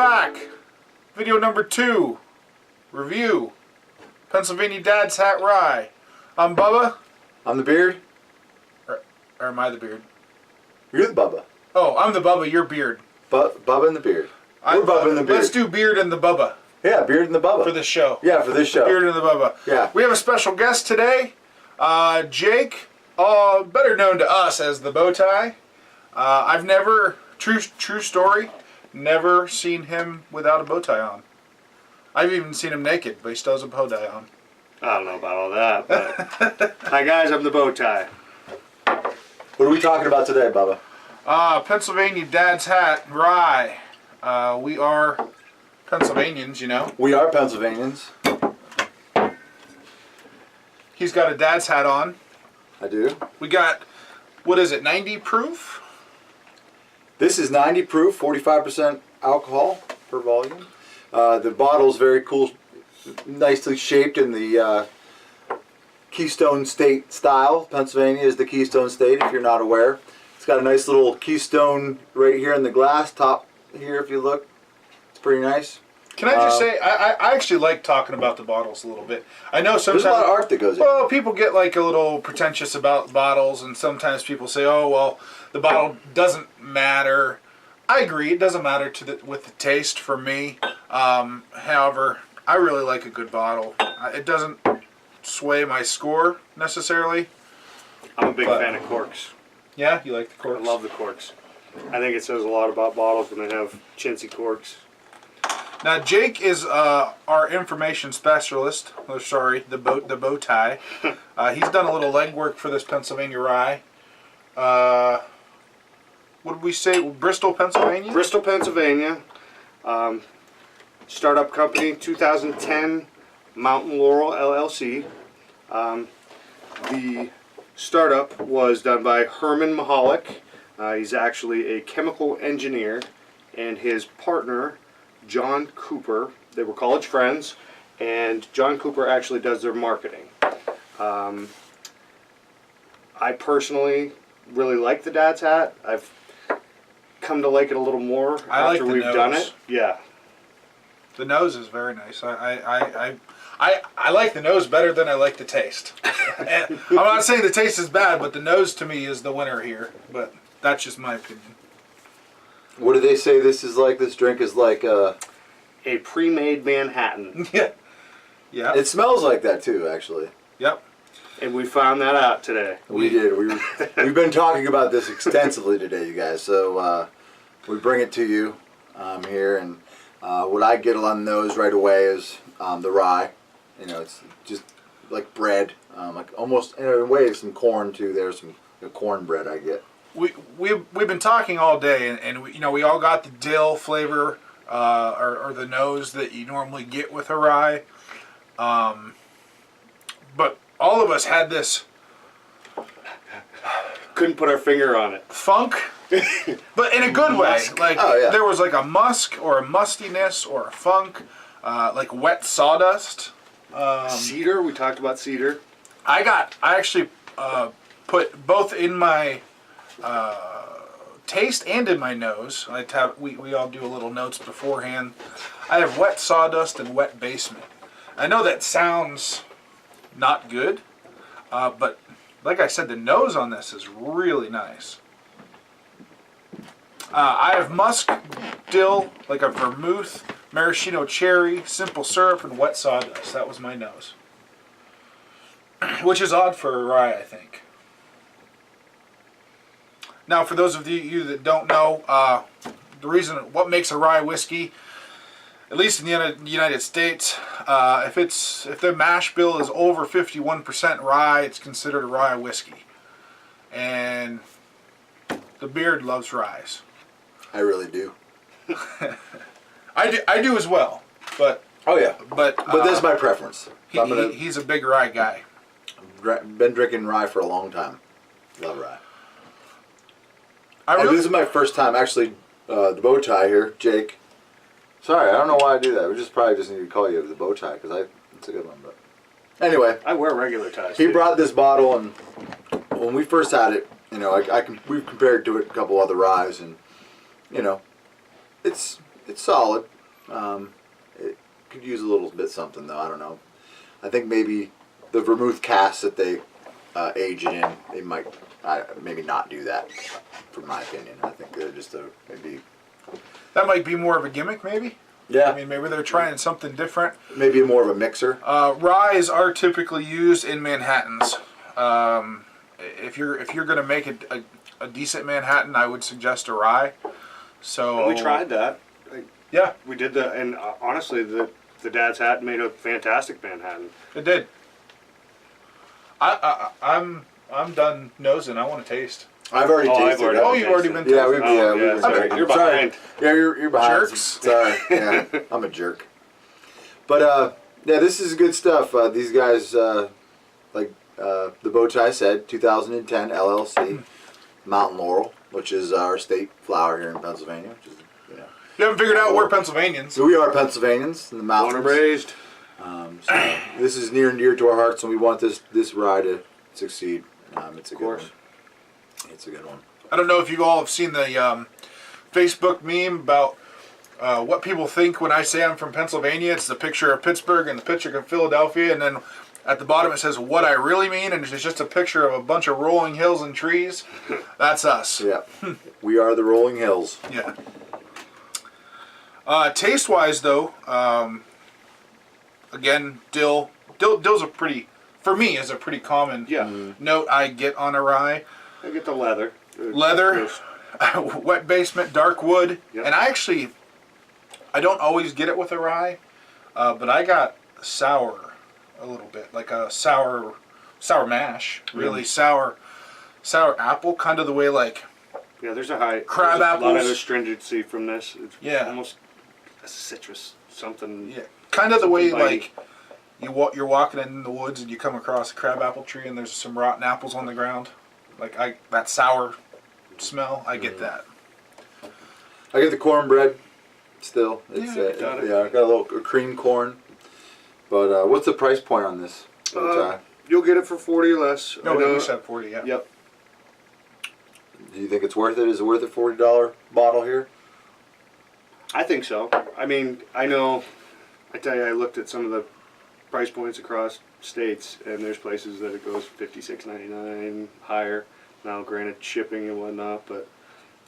back. Video number 2. Review. Pennsylvania Dad's Hat Rye. I'm Bubba. I'm the Beard. Or am I the Beard? You're the Bubba. Oh, I'm the Bubba, you're Beard. Bubba and the Beard. We're Bubba and the Beard. Let's do Beard and the Bubba. Yeah, Beard and the Bubba. For this show. Yeah, for this show. Beard and the Bubba. Yeah. We have a special guest today. Jake, better known to us as the BOWTIE. I've never, true story, never seen him without a bow tie on. I've even seen him naked, but he still has a bow tie on. I don't know about all that, but hi guys, I'm the BOWTIE. What are we talking about today, Bubba? Pennsylvania Dad's Hat Rye. We are Pennsylvanians, you know. We are Pennsylvanians. He's got a dad's hat on. I do. We got, what is it, 90 proof? This is 90 proof, 45% alcohol per volume. The bottle's very cool, nicely shaped in the Keystone State style. Pennsylvania is the Keystone State, if you're not aware. It's got a nice little keystone right here in the glass top here, if you look. It's pretty nice. Can I just say, I actually like talking about the bottles a little bit. I know sometimes... There's a lot of art that goes in. Well, people get like a little pretentious about bottles, and sometimes people say, oh, well, the bottle doesn't matter. I agree, it doesn't matter with the taste for me. However, I really like a good bottle. It doesn't sway my score, necessarily. I'm a big fan of corks. Yeah, you like the corks? I love the corks. I think it says a lot about bottles when they have chintzy corks. Now, Jake is our information specialist. Oh, sorry, the BOWTIE. He's done a little legwork for this Pennsylvania rye. What did we say? Bristol, Pennsylvania? Bristol, Pennsylvania. Startup company, 2010, Mountain Laurel LLC. The startup was done by Herman Mahalik. He's actually a chemical engineer, and his partner, John Cooper. They were college friends, and John Cooper actually does their marketing. I personally really like the Dad's Hat. I've come to like it a little more after we've done it. Yeah. The nose is very nice. I like the nose better than I like the taste. I'm not saying the taste is bad, but the nose to me is the winner here. But that's just my opinion. What do they say this is like? This drink is like a pre-made Manhattan. Yeah. Yeah. It smells like that too, actually. Yep. And we found that out today. We did. We've been talking about this extensively today, you guys. So we bring it to you here, and what I get on the nose right away is the rye. You know, it's just like bread, like almost in a way some corn too. There's some cornbread I get. We've been talking all day, and we all got the dill flavor or the nose that you normally get with a rye, but all of us had this. Couldn't put our finger on it. Funk, but in a good way. Like there was like a musk or a mustiness or a funk, like wet sawdust. Cedar. We talked about cedar. I actually put both in my taste and in my nose. We all do a little notes beforehand. I have wet sawdust and wet basement. I know that sounds not good, but like I said, the nose on this is really nice. I have musk, dill, like a vermouth, maraschino cherry, simple syrup, and wet sawdust. That was my nose. Which is odd for a rye, I think. Now, for those of you that don't know, what makes a rye whiskey, at least in the United States, if the mash bill is over 51% rye, it's considered a rye whiskey. And the Beard loves ryes. I really do. I do as well, but oh yeah, but that's my preference. He's a big rye guy. Been drinking rye for a long time. Love rye. This is my first time actually. The BOWTIE here, Jake. Sorry, I don't know why I do that. We probably just need to call you the BOWTIE because it's a good one. But anyway, I wear regular ties. He brought this bottle, and when we first had it, we've compared to it a couple other ryes, and it's solid. It could use a little bit something though. I don't know. I think maybe the vermouth cask that they age it in, they might maybe not do that. From my opinion, I think they're just maybe. That might be more of a gimmick, maybe. Yeah. I mean, maybe they're trying something different. Maybe more of a mixer. Ryes are typically used in Manhattans. If you're going to make a decent Manhattan, I would suggest a rye. So And we tried that. Yeah, We did that, and honestly, the Dad's Hat made a fantastic Manhattan. it did. I'm done nosing. I want to taste. I've already I've tasted already- it. Oh, you've already been. Yeah, tasting. we've sorry. I'm You're sorry. behind. Yeah, you're behind. Jerks. Sorry. Yeah, I'm a jerk. But yeah, this is good stuff. These guys, like the BOWTIE said, 2010 LLC, Mountain Laurel, which is our state flower here in Pennsylvania. Which is, you know, You haven't figured out we're Pennsylvanians. so we are Pennsylvanians in the Born mountains. and raised. So this is near and dear to our hearts, and we want this rye to succeed. It's a Of good course. one. It's a good one. I don't know if you all have seen the Facebook meme about what people think when I say I'm from Pennsylvania. It's the picture of Pittsburgh and the picture of Philadelphia, and then at the bottom it says what I really mean, and it's just a picture of a bunch of rolling hills and trees. That's us. Yeah, we are the Rolling Hills. Yeah. Taste-wise, though, again, dill's a pretty, for me, is a pretty common Yeah. note I get on a rye. I get the leather. Leather, wet basement, dark wood, Yep. and I don't always get it with a rye, but I got sour a little bit, like a sour mash, really sour apple, kind of the way like Yeah, there's a high Crab there's a lot of apples. astringency from this. It's Yeah. almost a citrus, something. yeah, kind of the way Something like you're walking in the woods and you come across a crab apple tree and there's some rotten apples on the ground, like that sour smell. I get that. I get the cornbread still. It's Yeah, got it. yeah, I got a little cream corn. But what's the price point on this? You'll get it for 40 or less. No, I know- we said 40. Yeah. Yep. Do you think it's worth it? Is it worth a $40 bottle here? I think so. I mean, I know. I tell you, I looked at some of the price points across states, and there's places that it goes $56.99 higher. Now, granted, shipping and whatnot, but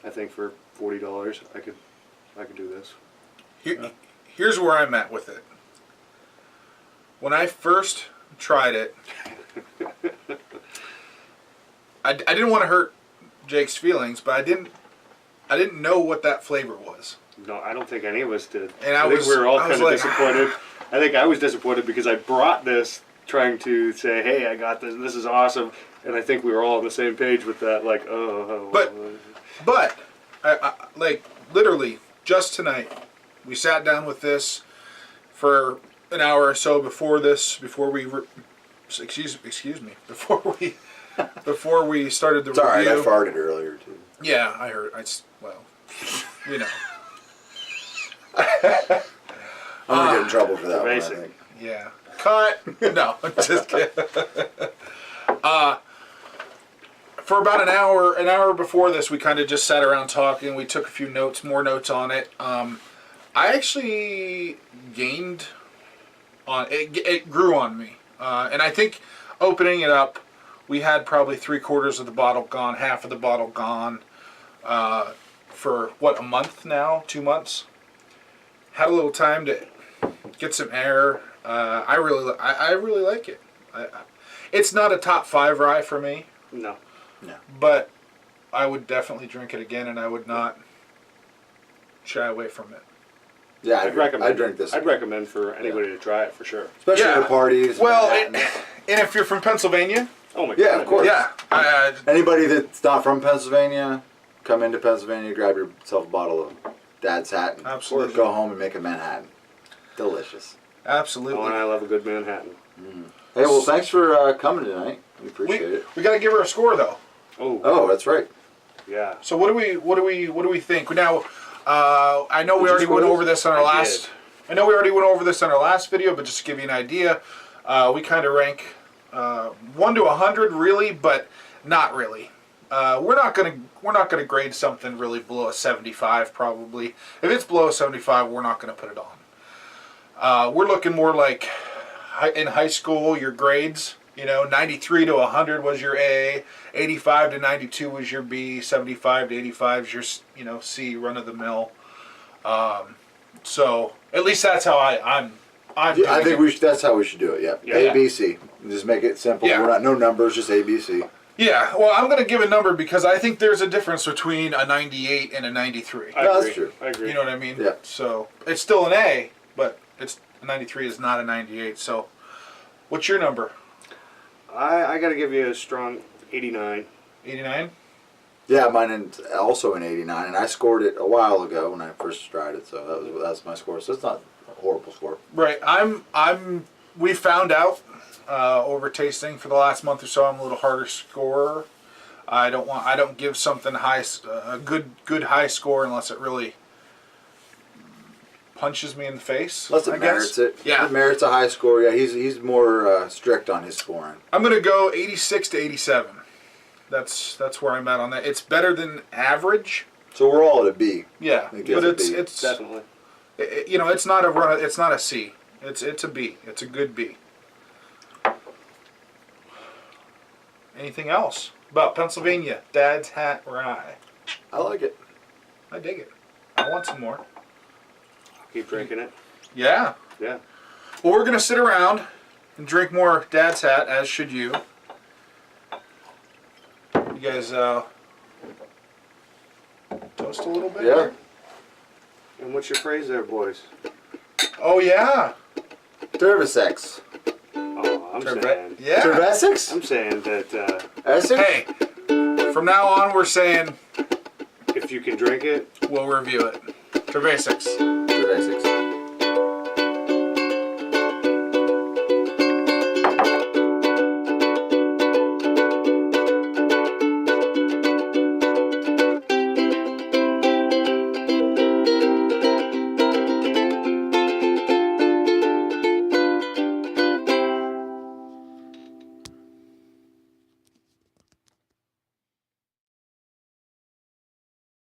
I think for $40, I could do this. Here's where I'm at with it. When I first tried it, I didn't want to hurt Jake's feelings, but I didn't know what that flavor was. No, I don't think any of us did. And I think we were all I was kind of like, disappointed. I think I was disappointed because I brought this trying to say, hey, I got this, this is awesome. And I think we were all on the same page with that, like, oh. But I like literally just tonight, we sat down with this for an hour or so before we started the It's alright, I review. farted earlier too. Yeah, I heard. Well, you know. I'm gonna get in trouble for that one, I basic. think. Yeah. Cut. No, just kidding. For about an hour before this, we kind of just sat around talking. We took a few notes, more notes on it. I actually gained on it. It grew on me, and I think opening it up, we had probably 3/4 of the bottle gone, half of the bottle gone. For what, a month now, 2 months. Had a little time to get some air. I really like it. It's not a top 5 rye for me, No. but I would definitely drink it again, and I would not shy away from it. Yeah, I'd recommend. I'd drink this. I'd recommend for anybody to try it for sure. Especially Yeah. at parties. Well, Manhattans. and if you're from Pennsylvania, Oh my Yeah, god. of course. yeah, Anybody that's not from Pennsylvania, come into Pennsylvania, grab yourself a bottle of Dad's Hat, and Absolutely. go home and make a Manhattan. Delicious. absolutely. Oh, and I love a good Manhattan. Hey, well, thanks for coming tonight. We appreciate it. We got to give her a score though. Oh, Oh, that's right. yeah. So what do we think now? I know we Did you already score went this? over this on our I last. did. I know we already went over this on our last video, but just to give you an idea, we kind of rank 1 to 100 really, but not really. we're not gonna grade something really below a 75 probably. If it's below a 75, we're not gonna put it on. We're looking more like in high school, your grades. 93 to 100 was your A, 85 to 92 was your B, 75 to 85 is your C, run of the mill. So at least that's how I'm. I think that's how we should do it. Yeah. Yeah. A, B, C. Just make it simple. Yeah. We're not no numbers, just A, B, C. Yeah, well, I'm going to give a number because I think there's a difference between a 98 and a 93. No, that's true. I agree. You know what I mean? Yeah. So it's still an A, but a 93 is not a 98. So what's your number? I got to give you a strong 89. 89? Yeah, mine is also an 89, and I scored it a while ago when I first tried it, so that's my score. So it's not a horrible score. Right. We found out over tasting for the last month or so I'm a little harder scorer. I don't give something high a good high score unless it really punches me in the face. Unless it I merits guess. it. Yeah. It merits a high score. Yeah, he's more strict on his scoring. I'm gonna go 86 to 87. That's where I'm at on that. It's better than average. So we're all at a B. Yeah, I think but that's a B. it's Definitely. it's not a run. It's not a C. It's a B. It's a good B. Anything else about Pennsylvania Dad's Hat Rye? I like it. I dig it. I want some more. Keep drinking it. Yeah. Yeah. Well, we're gonna sit around and drink more Dad's Hat, as should you. You guys toast a little bit Yeah. here? And what's your phrase there, boys? Oh yeah. Cervecex. Oh, I'm Turve- saying. Yeah. Cervecex? I'm saying that Essex? Hey, from now on we're saying if you can drink it, we'll review it. Cervecex. Cervecex.